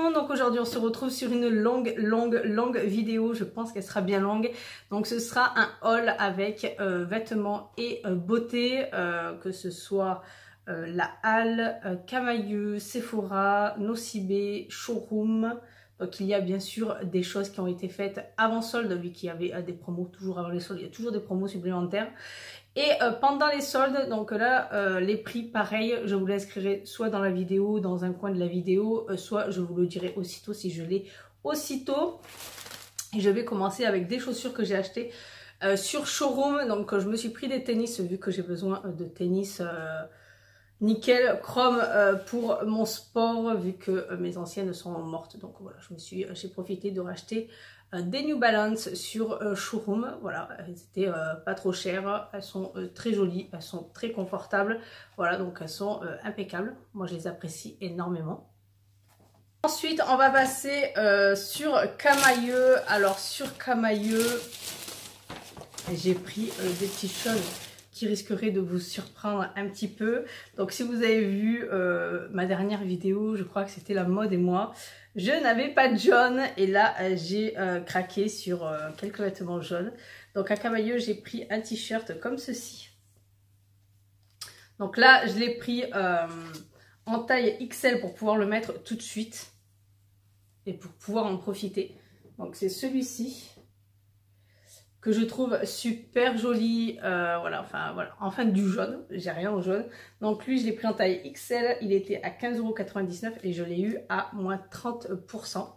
monde, donc aujourd'hui on se retrouve sur une longue vidéo, je pense qu'elle sera bien longue. Donc ce sera un haul avec vêtements et beauté, que ce soit la Halle, Camaïeu, Sephora, Nocibé, Showroom. Donc il y a bien sûr des choses qui ont été faites avant solde, vu qu'il y avait des promos, toujours avant les soldes, il y a toujours des promos supplémentaires. Et pendant les soldes, donc là, les prix, pareil, je vous l'inscrirai soit dans la vidéo, dans un coin de la vidéo, soit je vous le dirai aussitôt si je l'ai aussitôt. Et je vais commencer avec des chaussures que j'ai achetées sur Showroom. Donc je me suis pris des tennis, vu que j'ai besoin de tennis nickel, chrome pour mon sport, vu que mes anciennes sont mortes. Donc voilà, j'ai profité de racheter des New Balance sur Showroom. Voilà, elles étaient pas trop chères, elles sont très jolies, elles sont très confortables. Voilà, donc elles sont impeccables. Moi je les apprécie énormément. Ensuite on va passer sur Camaïeu. Alors sur Camaïeu, j'ai pris des petites choses qui risquerait de vous surprendre un petit peu. Donc si vous avez vu ma dernière vidéo, je crois que c'était la mode et moi, je n'avais pas de jaune et là j'ai craqué sur quelques vêtements jaunes. Donc à Camaïeu, j'ai pris un t-shirt comme ceci. Donc là je l'ai pris en taille XL pour pouvoir le mettre tout de suite et pour pouvoir en profiter. Donc c'est celui-ci que je trouve super joli, voilà, enfin du jaune, j'ai rien au jaune. Donc lui je l'ai pris en taille XL, il était à 15,99 € et je l'ai eu à moins 30%.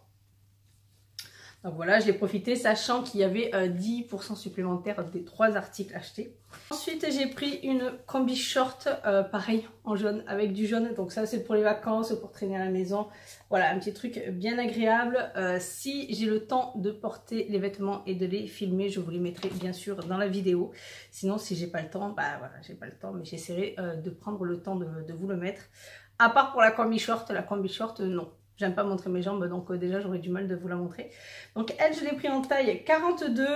Donc voilà, je l'ai profité, sachant qu'il y avait 10% supplémentaire des 3 articles achetés. Ensuite j'ai pris une combi short, pareil en jaune, avec du jaune. Donc ça c'est pour les vacances, pour traîner à la maison. Voilà, un petit truc bien agréable. Si j'ai le temps de porter les vêtements et de les filmer, je vous les mettrai bien sûr dans la vidéo. Sinon si j'ai pas le temps, bah voilà, j'ai pas le temps, mais j'essaierai de prendre le temps de vous le mettre. À part pour la combi short non. J'aime pas montrer mes jambes, donc déjà j'aurais du mal de vous la montrer. Donc elle, je l'ai pris en taille 42.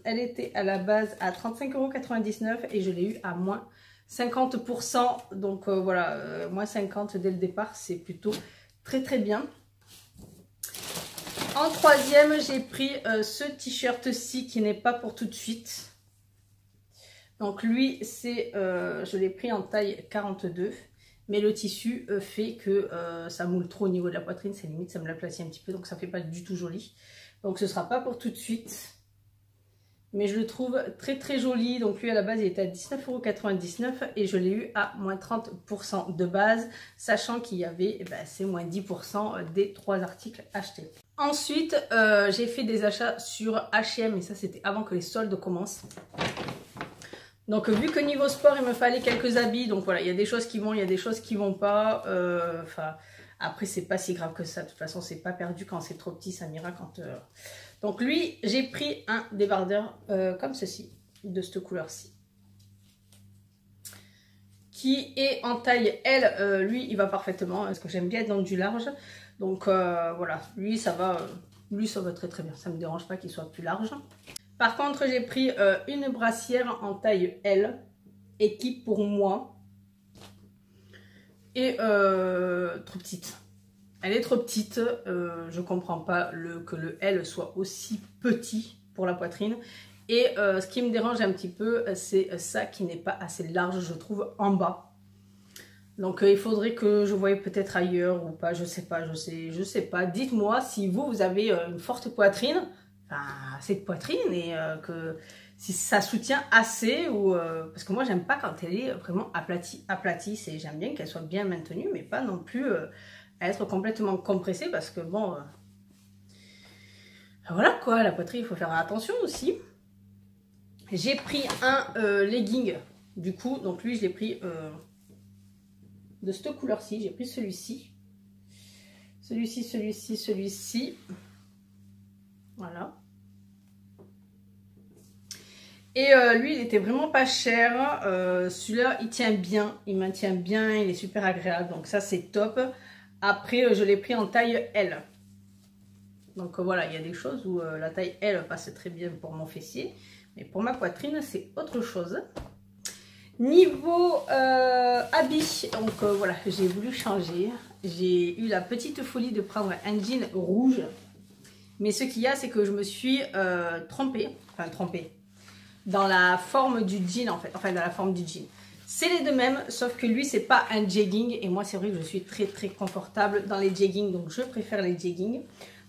Elle était à la base à 35,99 € et je l'ai eu à moins 50%. Donc voilà, moins 50 dès le départ, c'est plutôt très bien. En troisième, j'ai pris ce t-shirt-ci qui n'est pas pour tout de suite. Donc lui, je l'ai pris en taille 42. Mais le tissu fait que ça moule trop au niveau de la poitrine, c'est limite, ça me l'aplatit un petit peu, donc ça fait pas du tout joli. Donc ce sera pas pour tout de suite. Mais je le trouve très joli. Donc lui à la base il était à 19,99 € et je l'ai eu à moins 30% de base, sachant qu'il y avait c'est moins 10% des 3 articles achetés. Ensuite j'ai fait des achats sur H&M et ça c'était avant que les soldes commencent. Donc vu que niveau sport il me fallait quelques habits, donc voilà, il y a des choses qui vont, il y a des choses qui vont pas. Enfin après c'est pas si grave que ça, de toute façon c'est pas perdu quand c'est trop petit, ça m'ira quand... Donc lui j'ai pris un débardeur comme ceci, de cette couleur-ci. Qui est en taille L, lui il va parfaitement, parce que j'aime bien être dans du large. Donc voilà, lui ça va très bien, ça me dérange pas qu'il soit plus large. Par contre, j'ai pris une brassière en taille L, équipe pour moi, et trop petite. Elle est trop petite, je comprends pas que le L soit aussi petit pour la poitrine. Et ce qui me dérange un petit peu, c'est ça qui n'est pas assez large, je trouve, en bas. Donc il faudrait que je voie peut-être ailleurs ou pas, je sais pas. Dites-moi si vous avez une forte poitrine, assez de poitrine et que si ça soutient assez ou parce que moi j'aime pas quand elle est vraiment aplatie, j'aime bien qu'elle soit bien maintenue mais pas non plus être complètement compressée parce que bon voilà quoi, la poitrine il faut faire attention aussi. J'ai pris un legging du coup, donc lui je l'ai pris de cette couleur-ci, j'ai pris celui-ci, voilà. Et lui il était vraiment pas cher, celui-là il tient bien, il maintient bien, il est super agréable, donc ça c'est top. Après je l'ai pris en taille L. Donc voilà, il y a des choses où la taille L passe très bien pour mon fessier, mais pour ma poitrine c'est autre chose. Niveau habits, donc voilà, j'ai voulu changer j'ai eu la petite folie de prendre un jean rouge. Mais ce qu'il y a, c'est que je me suis trompée dans la forme du jean en fait, enfin dans la forme du jean. C'est les deux mêmes, sauf que lui c'est pas un jegging et moi c'est vrai que je suis très confortable dans les jeggings, donc je préfère les jeggings.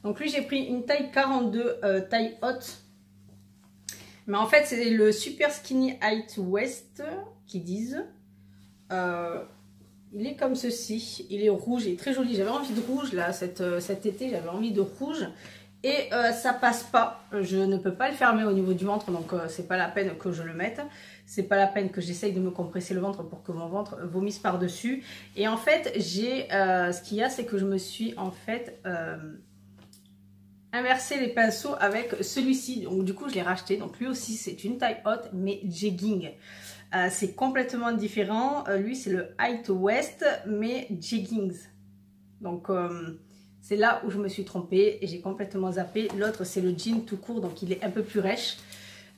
Donc lui j'ai pris une taille 42, taille haute, mais en fait c'est le super skinny height waist qu'ils disent. Il est comme ceci, il est rouge, il est très joli. J'avais envie de rouge là cet été, j'avais envie de rouge. Et ça passe pas, je ne peux pas le fermer au niveau du ventre, donc c'est pas la peine que je le mette. C'est pas la peine que j'essaye de me compresser le ventre pour que mon ventre vomisse par-dessus. Et en fait, ce qu'il y a, c'est que je me suis en fait inversé les pinceaux avec celui-ci. Donc du coup, je l'ai racheté. Donc lui aussi, c'est une taille haute, mais jegging. C'est complètement différent. Lui, c'est le height waist, mais jeggings. Donc... c'est là où je me suis trompée et j'ai complètement zappé. L'autre, c'est le jean tout court, donc il est un peu plus rêche.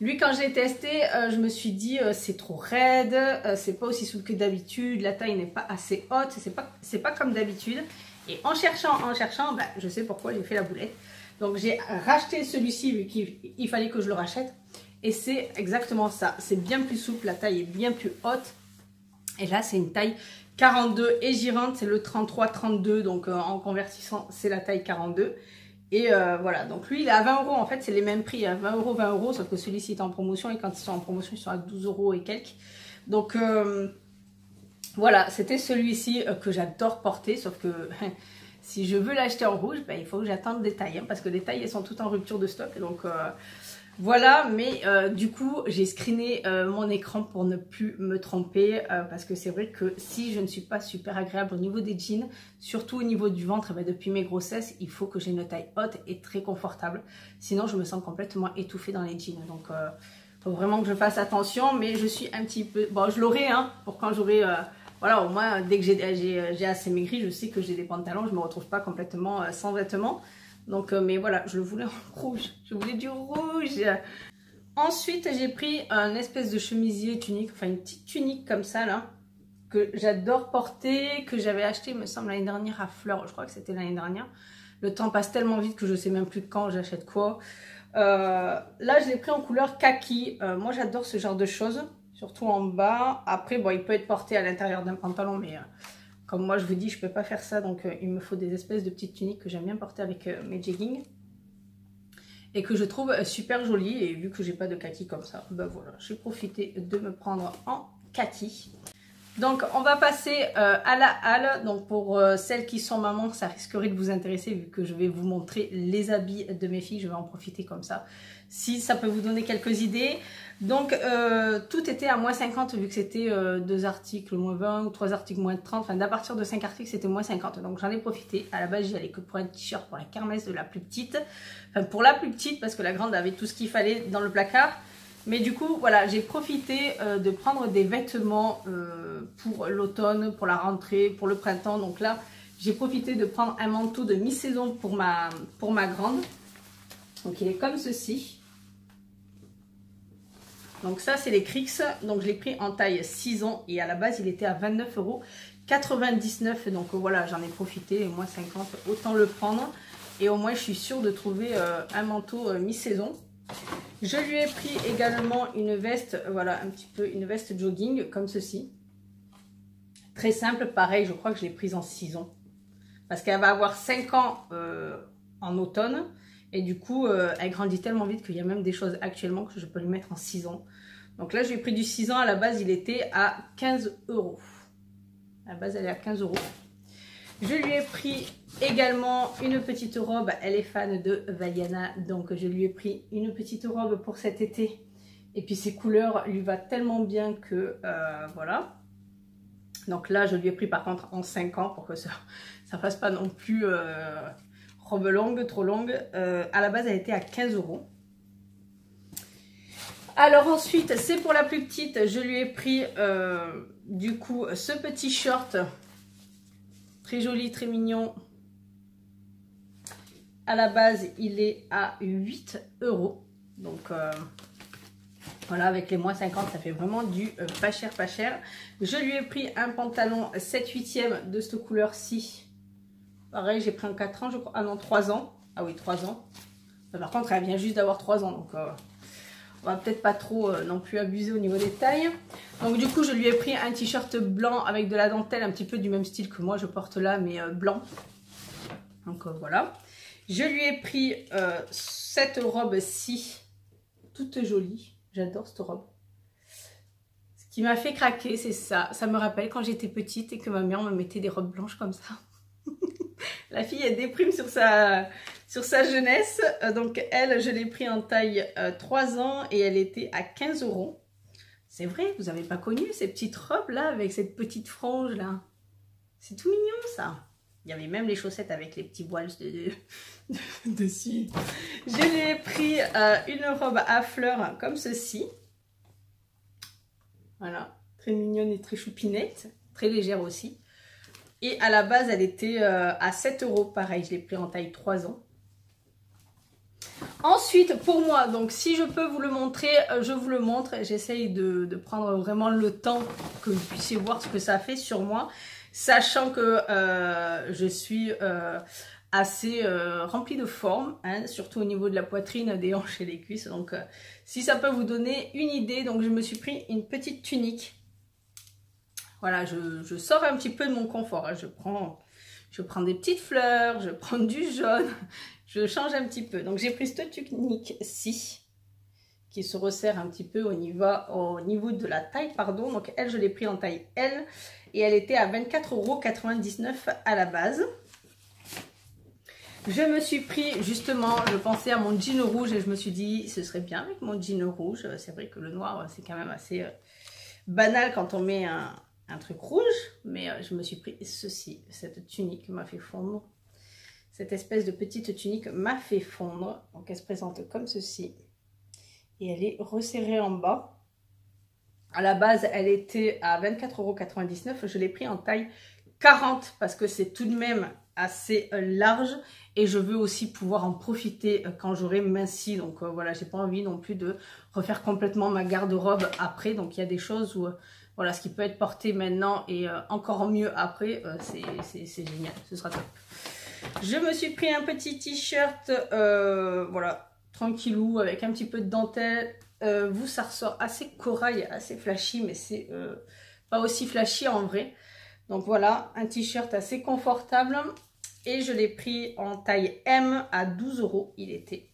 Lui, quand j'ai testé, je me suis dit c'est trop raide, c'est pas aussi souple que d'habitude, la taille n'est pas assez haute, c'est pas comme d'habitude. Et en cherchant, ben, je sais pourquoi j'ai fait la boulette. Donc j'ai racheté celui-ci vu qu'il fallait que je le rachète. Et c'est exactement ça, c'est bien plus souple, la taille est bien plus haute. Et là, c'est une taille 42 et girante, c'est le 33-32, donc en convertissant, c'est la taille 42. Et voilà, donc lui, il est à 20 euros, en fait, c'est les mêmes prix, à 20 euros, sauf que celui-ci est en promotion, et quand ils sont en promotion, ils sont à 12 euros et quelques. Donc voilà, c'était celui-ci que j'adore porter, sauf que si je veux l'acheter en rouge, ben, il faut que j'attende des tailles, hein, parce que les tailles, elles sont toutes en rupture de stock, donc... voilà, mais du coup, j'ai screené mon écran pour ne plus me tromper parce que c'est vrai que si je ne suis pas super agréable au niveau des jeans, surtout au niveau du ventre, ben, depuis mes grossesses, il faut que j'ai une taille haute et très confortable. Sinon, je me sens complètement étouffée dans les jeans. Donc, il faut vraiment que je fasse attention, mais je suis un petit peu... Bon, je l'aurai, hein, pour quand j'aurai... voilà, au moins, dès que j'ai assez maigri, je sais que j'ai des pantalons, je ne me retrouve pas complètement sans vêtements. Donc, mais voilà, je le voulais en rouge. Je voulais du rouge. Ensuite, j'ai pris un espèce de chemisier tunique, enfin une petite tunique comme ça, là, que j'adore porter, que j'avais acheté, il me semble, l'année dernière à Fleurs. Je crois que c'était l'année dernière. Le temps passe tellement vite que je sais même plus quand j'achète quoi. Là, je l'ai pris en couleur kaki. Moi, j'adore ce genre de choses, surtout en bas. Après, bon, il peut être porté à l'intérieur d'un pantalon, mais... comme moi je vous dis, je peux pas faire ça, donc il me faut des espèces de petites tuniques que j'aime bien porter avec mes jeggings. Et que je trouve super jolies, et vu que j'ai pas de kaki comme ça, ben voilà, j'ai profité de me prendre en kaki. Donc on va passer à la halle, donc pour celles qui sont mamans, ça risquerait de vous intéresser vu que je vais vous montrer les habits de mes filles, je vais en profiter comme ça, si ça peut vous donner quelques idées. Donc tout était à moins 50 vu que c'était 2 articles moins 20 ou 3 articles moins 30, enfin d'à partir de 5 articles c'était moins 50, donc j'en ai profité. À la base j'y allais que pour un t-shirt pour la kermesse de la plus petite, enfin pour la plus petite parce que la grande avait tout ce qu'il fallait dans le placard. Mais du coup, voilà, j'ai profité de prendre des vêtements pour l'automne, pour la rentrée, pour le printemps. Donc là, j'ai profité de prendre un manteau de mi-saison pour ma grande. Donc il est comme ceci. Donc ça, c'est les Crix. Donc je l'ai pris en taille 6 ans et à la base, il était à 29,99 €. Donc voilà, j'en ai profité, moins 50, autant le prendre. Et au moins, je suis sûre de trouver un manteau mi-saison. Je lui ai pris également une veste, voilà, un petit peu une veste jogging comme ceci. Très simple, pareil, je crois que je l'ai prise en 6 ans. Parce qu'elle va avoir 5 ans en automne. Et du coup, elle grandit tellement vite qu'il y a même des choses actuellement que je peux lui mettre en 6 ans. Donc là, je lui ai pris du 6 ans. À la base, il était à 15 €. À la base, elle est à 15 €. Je lui ai pris également une petite robe. Elle est fan de Vaiana, donc je lui ai pris une petite robe pour cet été. Et puis ces couleurs lui va tellement bien que voilà. Donc là, je lui ai pris par contre en 5 ans pour que ça fasse pas non plus robe longue, trop longue. À la base, elle était à 15 €. Alors ensuite, c'est pour la plus petite. Je lui ai pris du coup ce petit short. Très joli, très mignon. À la base, il est à 8 €. Donc, voilà, avec les moins 50, ça fait vraiment du pas cher, pas cher. Je lui ai pris un pantalon 7/8e de cette couleur-ci. Pareil, j'ai pris en 4 ans, je crois. Ah non, 3 ans. Ah oui, 3 ans. Par contre, elle vient juste d'avoir 3 ans, donc on va peut-être pas trop non plus abuser au niveau des tailles. Donc du coup, je lui ai pris un t-shirt blanc avec de la dentelle, un petit peu du même style que moi je porte là, mais blanc. Donc voilà. Je lui ai pris cette robe-ci, toute jolie. J'adore cette robe. Ce qui m'a fait craquer, c'est ça. Ça me rappelle quand j'étais petite et que ma mère me mettait des robes blanches comme ça. La fille, elle déprime sur sa jeunesse. Donc elle, je l'ai pris en taille 3 ans et elle était à 15 €. C'est vrai, vous n'avez pas connu ces petites robes là avec cette petite frange là. C'est tout mignon ça. Il y avait même les chaussettes avec les petits voiles dessus. Je lui ai pris une robe à fleurs comme ceci. Voilà, très mignonne et très choupinette. Très légère aussi. Et à la base, elle était à 7 €. Pareil, je l'ai pris en taille 3 ans. Ensuite, pour moi, donc si je peux vous le montrer, je vous le montre. J'essaye de prendre vraiment le temps que vous puissiez voir ce que ça fait sur moi. Sachant que je suis assez remplie de forme, hein, surtout au niveau de la poitrine, des hanches et des cuisses. Donc si ça peut vous donner une idée, donc je me suis pris une petite tunique. Voilà, je sors un petit peu de mon confort. Hein. Je prends des petites fleurs, je prends du jaune, je change un petit peu. Donc j'ai pris cette tunique-ci qui se resserre un petit peu au niveau de la taille, pardon. Donc elle, je l'ai pris en taille L et elle était à 24,99 € à la base. Je me suis pris justement, je pensais à mon jean rouge et je me suis dit ce serait bien avec mon jean rouge. C'est vrai que le noir c'est quand même assez banal quand on met un truc rouge, mais je me suis pris ceci, cette tunique m'a fait fondre. Cette espèce de petite tunique m'a fait fondre. Donc elle se présente comme ceci. Et elle est resserrée en bas. À la base, elle était à 24,99 €. Je l'ai pris en taille 40 parce que c'est tout de même assez large. Et je veux aussi pouvoir en profiter quand j'aurai minci. Donc voilà, j'ai pas envie non plus de refaire complètement ma garde-robe après. Donc il y a des choses où, voilà, ce qui peut être porté maintenant et encore mieux après, c'est génial. Ce sera top. Je me suis pris un petit t-shirt, voilà, tranquillou, avec un petit peu de dentelle. Vous, ça ressort assez corail, assez flashy, mais c'est pas aussi flashy en vrai. Donc voilà, un t-shirt assez confortable. Et je l'ai pris en taille M à 12 € il était.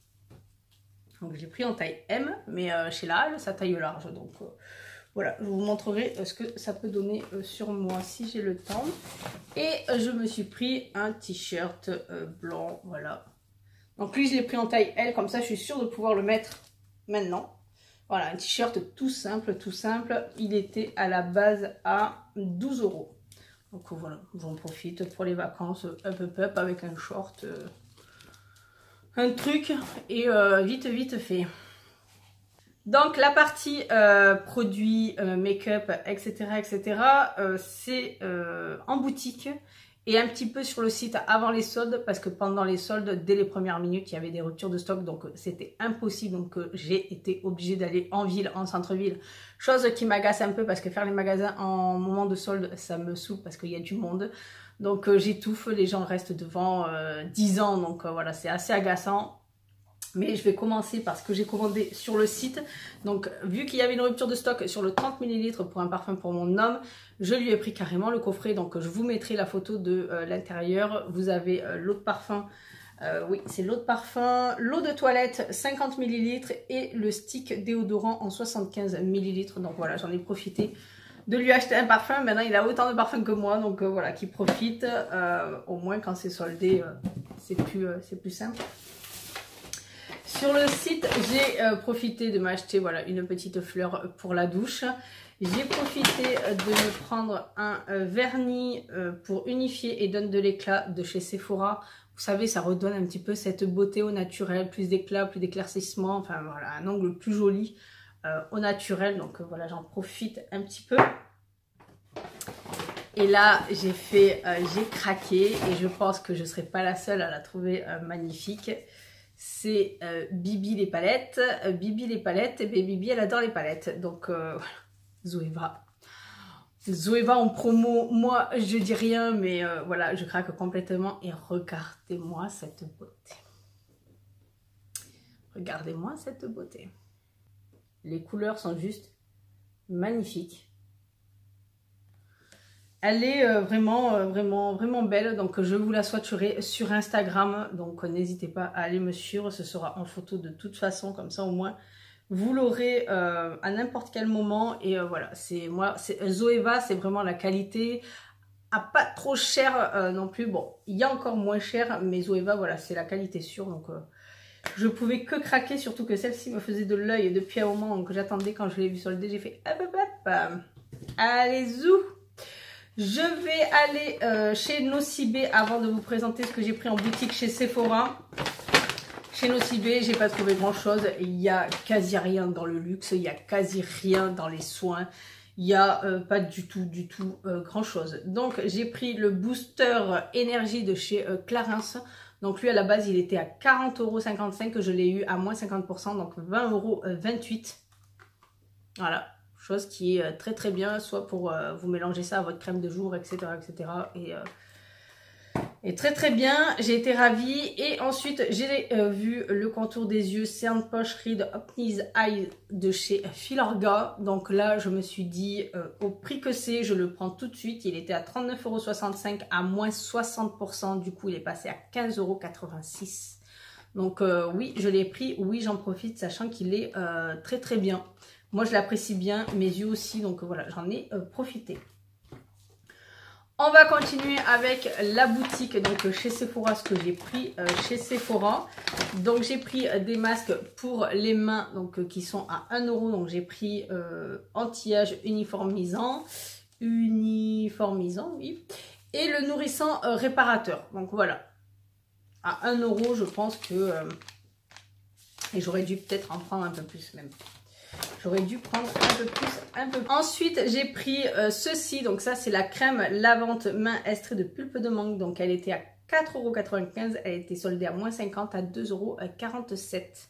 Donc je l'ai pris en taille M, mais chez Laal, ça taille large. Donc voilà, je vous montrerai ce que ça peut donner sur moi si j'ai le temps. Et je me suis pris un t-shirt blanc, voilà. Donc lui, je l'ai pris en taille L, comme ça je suis sûre de pouvoir le mettre maintenant. Voilà, un t-shirt tout simple, tout simple. Il était à la base à 12 €. Donc voilà, j'en profite pour les vacances, up avec un short, un truc, et vite fait. Donc la partie produits, make-up, etc. C'est en boutique et un petit peu sur le site avant les soldes, parce que pendant les soldes, dès les premières minutes, il y avait des ruptures de stock, donc c'était impossible. Donc j'ai été obligée d'aller en ville, en centre-ville, chose qui m'agace un peu parce que faire les magasins en moment de solde, ça me saoule parce qu'il y a du monde. Donc j'étouffe, les gens restent devant 10 ans, donc voilà, c'est assez agaçant. Mais je vais commencer par ce que j'ai commandé sur le site. Donc, vu qu'il y avait une rupture de stock sur le 30 ml pour un parfum pour mon homme, je lui ai pris carrément le coffret. Donc, je vous mettrai la photo de l'intérieur. Vous avez l'eau de parfum. Oui, c'est l'eau de parfum, l'eau de toilette 50 ml et le stick déodorant en 75 ml. Donc, voilà, j'en ai profité de lui acheter un parfum. Maintenant, il a autant de parfums que moi. Donc, voilà, qu'il profite. Au moins, quand c'est soldé, c'est plus simple. Sur le site, j'ai profité de m'acheter, voilà, une petite fleur pour la douche. J'ai profité de me prendre un vernis pour unifier et donne de l'éclat de chez Sephora. Vous savez, ça redonne un petit peu cette beauté au naturel, plus d'éclat, plus d'éclaircissement. Enfin voilà, un angle plus joli au naturel. Donc voilà, j'en profite un petit peu. Et là, j'ai craqué et je pense que je ne serai pas la seule à la trouver magnifique. C'est Bibi les palettes. Bibi les palettes, et bien Bibi elle adore les palettes. Donc Zoéva. Zoeva en promo, moi je dis rien, mais voilà, je craque complètement. Et regardez-moi cette beauté. Regardez-moi cette beauté. Les couleurs sont juste magnifiques. Elle est vraiment belle. Donc je vous la swatcherai sur Instagram. Donc n'hésitez pas à aller me suivre. Ce sera en photo de toute façon. Comme ça au moins vous l'aurez à n'importe quel moment. Et voilà, Zoeva, c'est vraiment la qualité. À pas trop cher non plus. Bon, il y a encore moins cher. Mais Zoeva, voilà, c'est la qualité sûre. Donc je pouvais que craquer. Surtout que celle-ci me faisait de l'œil depuis un moment. Donc j'attendais quand je l'ai vue sur le dé. J'ai fait hop hop hop. Allez zou. Je vais aller chez Nocibé avant de vous présenter ce que j'ai pris en boutique chez Sephora. Chez Nocibé, j'ai pas trouvé grand chose. Il y a quasi rien dans le luxe, il y a quasi rien dans les soins. Il n'y a pas du tout grand chose. Donc j'ai pris le booster énergie de chez Clarins. Donc lui à la base il était à 40,55 €. Je l'ai eu à moins 50%, donc 20,28 €. Voilà. Chose qui est très bien, soit pour vous mélanger ça à votre crème de jour, etc. Et très bien, j'ai été ravie. Et ensuite, j'ai vu le contour des yeux Cern Poche Reed Optimize Eye de chez Filorga. Donc là, je me suis dit, au prix que c'est, je le prends tout de suite. Il était à 39,65 € à moins 60%. Du coup, il est passé à 15,86 €. Donc oui, je l'ai pris, oui, j'en profite, sachant qu'il est très bien. Moi, je l'apprécie bien, mes yeux aussi, donc voilà, j'en ai profité. On va continuer avec la boutique, donc chez Sephora, ce que j'ai pris chez Sephora. Donc, j'ai pris des masques pour les mains, donc qui sont à 1 €. Donc, j'ai pris anti-âge uniformisant, oui. Et le nourrissant réparateur. Donc, voilà. À 1 €, je pense que... et j'aurais dû peut-être en prendre un peu plus même. J'aurais dû prendre un peu plus. Ensuite, j'ai pris ceci. Donc ça, c'est la crème lavante main estrée de pulpe de mangue. Donc elle était à 4,95 €. Elle était soldée à moins 50 à 2,47 €.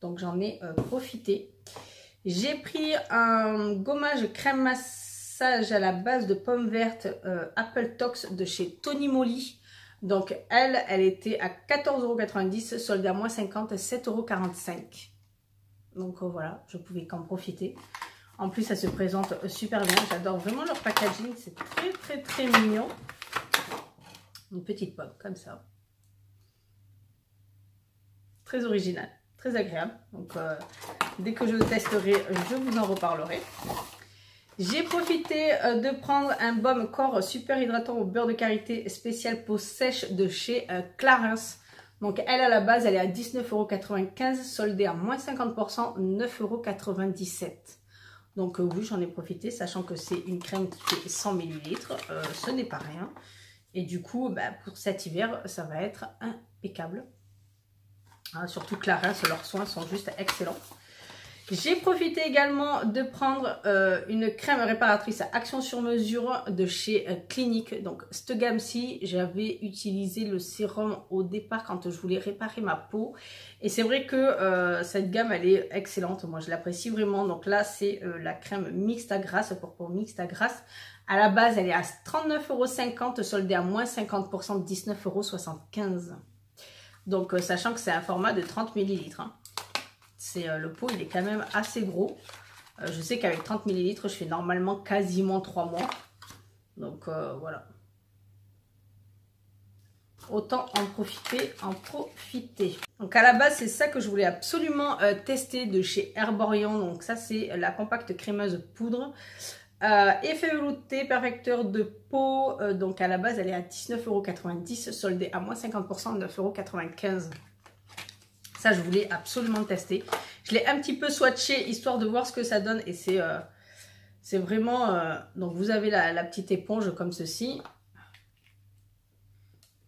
Donc j'en ai profité. J'ai pris un gommage crème massage à la base de pommes vertes Apple Tox de chez Tony Moly. Donc elle était à 14,90 €, soldée à moins 50 à 7,45 €. Donc voilà, je pouvais qu'en profiter. En plus, ça se présente super bien. J'adore vraiment leur packaging. C'est très mignon. Une petite pomme comme ça. Très original, très agréable. Donc dès que je le testerai, je vous en reparlerai. J'ai profité de prendre un baume corps super hydratant au beurre de karité spécial peau sèche de chez Clarins. Donc elle à la base elle est à 19,95 €, soldée à moins 50%, 9,97 €. Donc oui, j'en ai profité, sachant que c'est une crème qui fait 100 ml, ce n'est pas rien. Et du coup, bah, pour cet hiver, ça va être impeccable. Hein, surtout Clarins, leurs soins sont juste excellents. J'ai profité également de prendre une crème réparatrice à action sur mesure de chez Clinique. Donc cette gamme-ci, j'avais utilisé le sérum au départ quand je voulais réparer ma peau. Et c'est vrai que cette gamme, elle est excellente. Moi, je l'apprécie vraiment. Donc là, c'est la crème mixte à grasse, pour peau mixte à grasse. À la base, elle est à 39,50 €, soldée à moins 50%, 19,75 €. Donc, sachant que c'est un format de 30 ml. Hein. Le pot, il est quand même assez gros. Je sais qu'avec 30 ml, je fais normalement quasiment 3 mois. Donc, voilà. Autant en profiter, Donc, à la base, c'est ça que je voulais absolument tester de chez Herborian. Donc, ça, c'est la compacte crémeuse poudre. Effet velouté, perfecteur de peau. Donc, à la base, elle est à 19,90 €, soldée à moins 50%, 9,95 €. Ça, je voulais absolument le tester. Je l'ai un petit peu swatché, histoire de voir ce que ça donne. Et c'est vraiment... donc, vous avez la petite éponge comme ceci.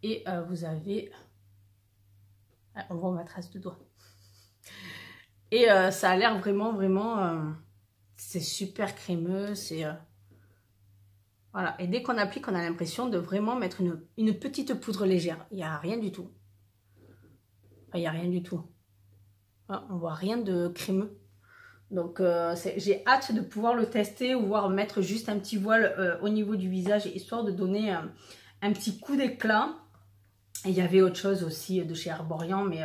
Et vous avez... on voit ma trace de doigt. Et ça a l'air vraiment... c'est super crémeux. C'est... voilà. Et dès qu'on applique, on a l'impression de vraiment mettre une petite poudre légère. Il n'y a rien du tout. Il n'y a rien du tout. On voit rien de crémeux. Donc j'ai hâte de pouvoir le tester ou voir mettre juste un petit voile au niveau du visage, histoire de donner un petit coup d'éclat. Il y avait autre chose aussi de chez Arborian, mais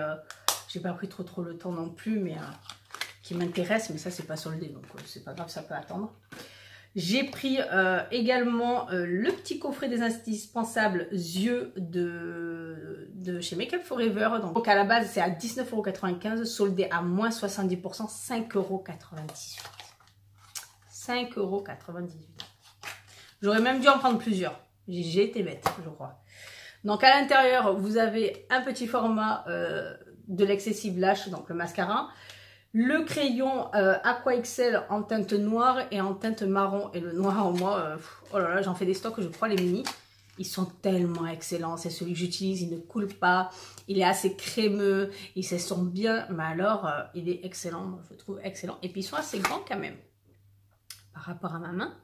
j'ai pas pris trop le temps non plus, mais qui m'intéresse, mais ça c'est pas soldé, donc c'est pas grave, ça peut attendre. J'ai pris également le petit coffret des indispensables yeux de chez Make Up For Ever. Donc à la base c'est à 19,95 €, soldé à moins 70%, 5,98 €. 5,98 €. J'aurais même dû en prendre plusieurs. J'ai été bête, je crois. Donc à l'intérieur, vous avez un petit format de l'excessive lash, donc le mascara. Le crayon Aqua XL en teinte noire et en teinte marron. Et le noir, moi, oh là là, j'en fais des stocks, je crois, les mini. Ils sont tellement excellents. C'est celui que j'utilise, il ne coule pas. Il est assez crémeux, il se sent bien. Mais alors, il est excellent, je le trouve excellent. Et puis, ils sont assez grands quand même. Par rapport à ma main,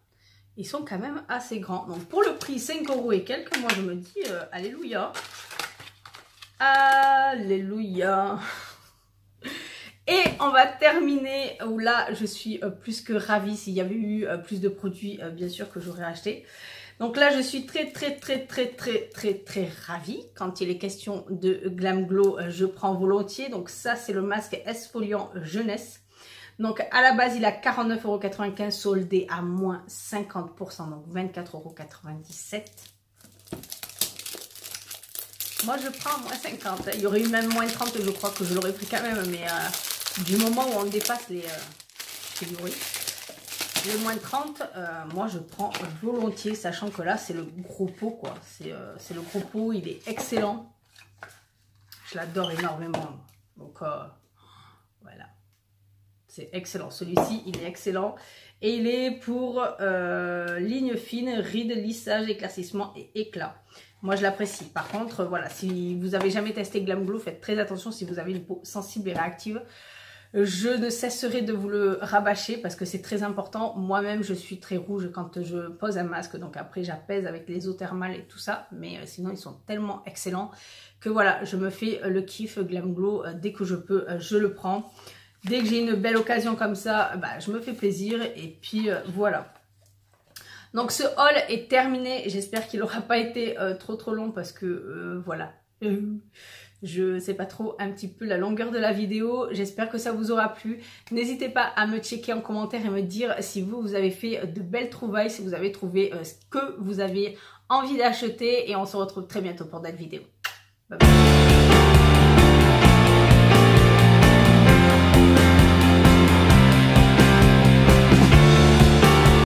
ils sont quand même assez grands. Donc, pour le prix, 5 € et quelques, moi, je me dis, alléluia. Alléluia. Et on va terminer, où là je suis plus que ravie. S'il y avait eu plus de produits, bien sûr que j'aurais acheté. Donc là je suis très ravie. Quand il est question de Glam Glow, je prends volontiers. Donc ça c'est le masque exfoliant jeunesse. Donc à la base il a 49,95 €, soldé à moins 50%, donc 24,97 €. Moi je prends moins 50, il y aurait eu même moins 30, je crois que je l'aurais pris quand même, mais du moment où on dépasse les moins 30, moi je prends volontiers, sachant que là c'est le gros pot quoi, c'est le gros pot, il est excellent, je l'adore énormément, donc voilà, c'est excellent, celui-ci il est excellent, et il est pour ligne fine, rides, lissage, éclaircissement et éclat. Moi, je l'apprécie. Par contre, voilà, si vous n'avez jamais testé Glam Glow, faites très attention si vous avez une peau sensible et réactive. Je ne cesserai de vous le rabâcher parce que c'est très important. Moi-même, je suis très rouge quand je pose un masque. Donc après, j'apaise avec les eaux thermales et tout ça. Mais sinon, ils sont tellement excellents que voilà, je me fais le kiff Glam Glow. Dès que je peux, je le prends. Dès que j'ai une belle occasion comme ça, bah, je me fais plaisir. Et puis, voilà. Donc ce haul est terminé, j'espère qu'il n'aura pas été trop long parce que voilà, je sais pas trop un petit peu la longueur de la vidéo, j'espère que ça vous aura plu. N'hésitez pas à me checker en commentaire et me dire si vous avez fait de belles trouvailles, si vous avez trouvé ce que vous avez envie d'acheter, et on se retrouve très bientôt pour d'autres vidéos. Bye bye.